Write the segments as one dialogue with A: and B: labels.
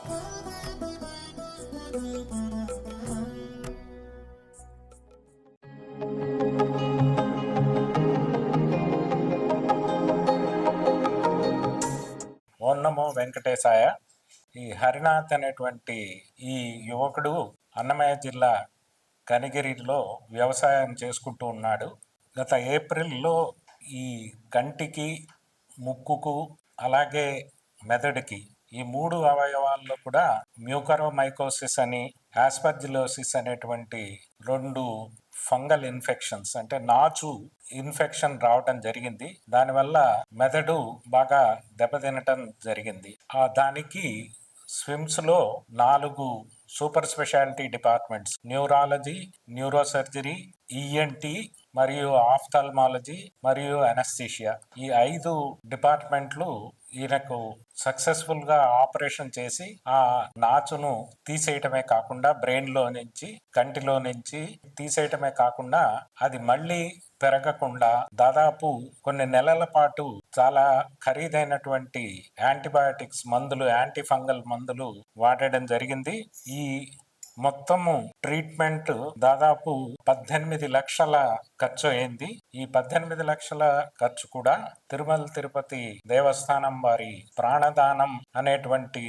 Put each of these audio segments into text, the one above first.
A: ఓం నమో వెంకటేశాయ. ఈ హరినాథ్ అనేటువంటి ఈ యువకుడు అన్నమయ్య జిల్లా కనిగిరిలో వ్యవసాయం చేసుకుంటూ ఉన్నాడు. గత ఏప్రిల్లో ఈ కంటికి, ముక్కుకు, అలాగే మెదడుకి, ఈ 3 అవయవాల్లో కూడా మ్యూకరోమైకోసిస్ అని, ఆస్పర్జిలోసిస్ అనేటువంటి 2 ఫంగల్ ఇన్ఫెక్షన్స్ అంటే నాచు ఇన్ఫెక్షన్ రావటం జరిగింది. దానివల్ల మెదడు బాగా దెబ్బతినటం జరిగింది. దానికి స్విమ్స్ లో 4 super speciality departments, neurology, neurosurgery, ENT మరియు ఆఫ్థాల్మాలజీ మరియు అనస్థీషియా, ఈ 5 డిపార్ట్మెంట్లు ఈయనకు సక్సెస్ఫుల్ గా ఆపరేషన్ చేసి ఆ నాచును తీసేయటమే కాకుండా, బ్రెయిన్ లో నుంచి, కంటిలో నుంచి తీసేయటమే కాకుండా అది మళ్ళీ పెరగకుండా దాదాపు కొన్ని నెలల పాటు చాలా ఖరీదైనటువంటి యాంటీబయాటిక్స్ మందులు, యాంటీ ఫంగల్ మందులు వాడడం జరిగింది. ఈ మొత్తము ట్రీట్మెంట్ దాదాపు 18 లక్షల ఖర్చు అయింది. ఈ 18 లక్షల ఖర్చు కూడా తిరుమల తిరుపతి దేవస్థానం వారి ప్రాణదానం అనేటువంటి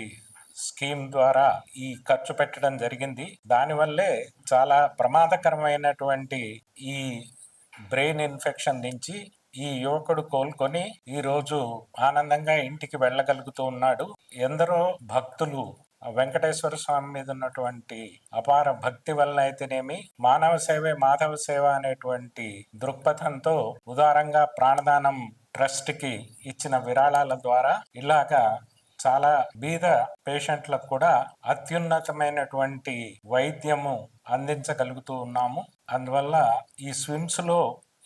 A: స్కీమ్ ద్వారా ఈ ఖర్చు పెట్టడం జరిగింది. దానివల్లే చాలా ప్రమాదకరమైనటువంటి ఈ బ్రెయిన్ ఇన్ఫెక్షన్ నుంచి ఈ యువకుడు కోలుకొని ఈ రోజు ఆనందంగా ఇంటికి వెళ్ళగలుగుతూ ఉన్నాడు. ఎందరో భక్తులు వెంకటేశ్వర స్వామి మీద ఉన్నటువంటి అపార భక్తి వల్ల అయితేనేమి, మానవ సేవే మాధవ సేవ అనేటువంటి దృక్పథంతో ఉదారంగా ప్రాణదానం ట్రస్ట్ కి ఇచ్చిన విరాళాల ద్వారా ఇలాగా చాలా బీద పేషెంట్లకు కూడా అత్యున్నతమైనటువంటి వైద్యము అందించగలుగుతూ ఉన్నాము. అందువల్ల ఈ స్విమ్స్ లో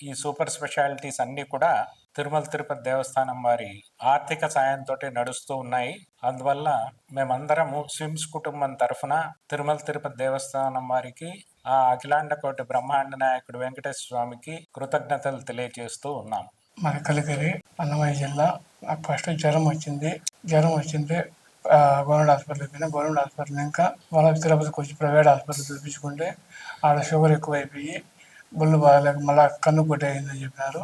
A: ఈ సూపర్ స్పెషాలిటీస్ అన్ని కూడా తిరుమల తిరుపతి దేవస్థానం వారి ఆర్థిక సాయంతో నడుస్తూ ఉన్నాయి. అందువల్ల మేమందరము స్విమ్స్ కుటుంబం తరఫున తిరుమల తిరుపతి దేవస్థానం వారికి, ఆ అఖిలాండ కోటి బ్రహ్మాండ నాయకుడు వెంకటేశ్వర స్వామికి కృతజ్ఞతలు తెలియజేస్తూ ఉన్నాం.
B: మాది కలిగిరి, అన్నమయ్య జిల్లా. నాకు ఫస్ట్ జ్వరం వచ్చింది. గవర్నమెంట్ హాస్పిటల్కి పోయినా. గవర్నమెంట్ హాస్పిటల్ ఇంకా మళ్ళీ తిరుపతికి వచ్చి ప్రైవేట్ హాస్పిటల్ చూపించుకుంటే ఆడ షుగర్ ఎక్కువైపోయి బొల్లు బాగాలేక మళ్ళీ కన్ను కొట్టి అయిందని చెప్పినారు.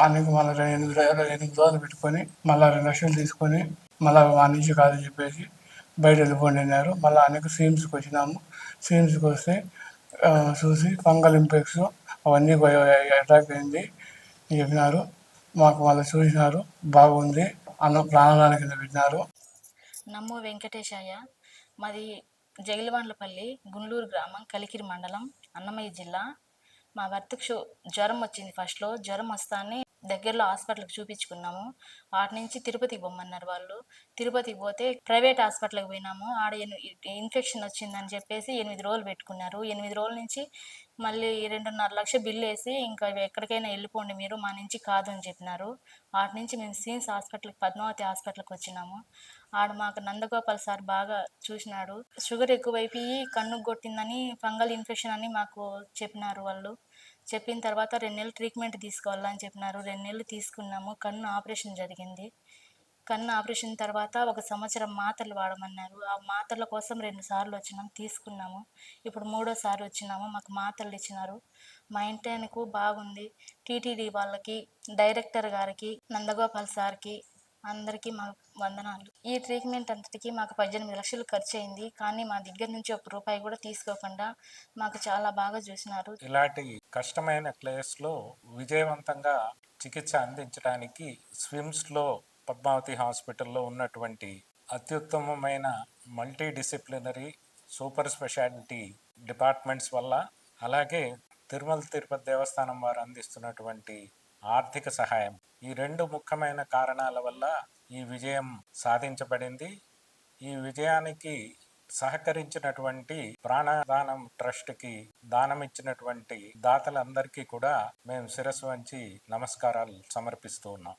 B: అందుకు మళ్ళీ 8 రోజులు పెట్టుకొని మళ్ళీ 2 లక్షలు తీసుకొని మళ్ళీ మా నుంచి కాదని చెప్పేసి బయట వెళ్ళిపోండి అన్నారు. మళ్ళీ అందుకు స్విమ్స్కి వచ్చినాము. స్విమ్స్కి వస్తే చూసి ఫంగల్ ఇన్ఫెక్షన్ అవన్నీ అటాక్ అయింది చెప్పినారు. మాకు వాళ్ళు చూసినారు, బాగుంది, ప్రాణదానం కింద పెట్టినారు.
C: నమో వెంకటేశాయ. మాది జగిలివాండ్లపల్లి, గుండ్లూరు గ్రామం, కలికిరి మండలం, అన్నమయ్య జిల్లా. మా భర్తకు జ్వరం వచ్చింది. ఫస్ట్లో జ్వరం వస్తానే దగ్గరలో హాస్పిటల్కి చూపించుకున్నాము. వాటి నుంచి తిరుపతికి పోమన్నారు వాళ్ళు. తిరుపతికి పోతే ప్రైవేట్ హాస్పిటల్కి పోయినాము. ఆడ ఇన్ఫెక్షన్ వచ్చిందని చెప్పేసి 8 రోజులు పెట్టుకున్నారు. 8 రోజుల నుంచి మళ్ళీ 2.5 లక్షలు బిల్లు వేసి ఇంకా ఎక్కడికైనా వెళ్ళిపోండి మీరు, మా నుంచి కాదు అని చెప్పినారు. వాటి నుంచి మేము సీన్స్ హాస్పిటల్కి, పద్మావతి హాస్పిటల్కి వచ్చినాము. ఆడ మాకు నందగోపాల్ సార్ బాగా చూసినాడు. షుగర్ ఎక్కువైపోయి కన్ను కొట్టిందని, ఫంగల్ ఇన్ఫెక్షన్ అని మాకు చెప్పినారు వాళ్ళు. చెప్పిన తర్వాత 2 నెలలు ట్రీట్మెంట్ తీసుకోవాలని చెప్పినారు. 2 నెలలు తీసుకున్నాము. కన్ను ఆపరేషన్ జరిగింది. కన్ను ఆపరేషన్ తర్వాత 1 సంవత్సరం మాత్రలు వాడమన్నారు. ఆ మాత్రల కోసం 2 సార్లు వచ్చినాం, తీసుకున్నాము. ఇప్పుడు 3వ సారి వచ్చినాము. మాకు మాత్రలు ఇచ్చినారు. మా ఇంటానికి బాగుంది. టీటీడీ వాళ్ళకి, డైరెక్టర్ గారికి, నందగోపాల్ సార్కి అందరికీ మా వందనాలు. ఈ ట్రీట్మెంట్ అంతటికి మాకు 18 లక్షలు ఖర్చు అయింది. కానీ మా దగ్గర నుంచి 1 రూపాయి కూడా తీసుకోకుండా మాకు చాలా బాగా చూసినారు.
A: ఇలాంటి కష్టమైన ప్లేస్ లో విజయవంతంగా చికిత్స అందించడానికి స్విమ్స్ లో, పద్మావతి హాస్పిటల్లో ఉన్నటువంటి అత్యుత్తమమైన multi disciplinary super speciality departments వల్ల, అలాగే తిరుమల తిరుపతి దేవస్థానం వారు అందిస్తున్నటువంటి ఆర్థిక సహాయం, ఈ 2 ముఖ్యమైన కారణాల వల్ల ఈ విజయం సాధించబడింది. ఈ విజయానికి సహకరించినటువంటి ప్రాణదానం ట్రస్ట్కి దానం ఇచ్చినటువంటి దాతలందరికీ కూడా మేము శిరస్సు వంచి నమస్కారాలు సమర్పిస్తూ ఉన్నాం.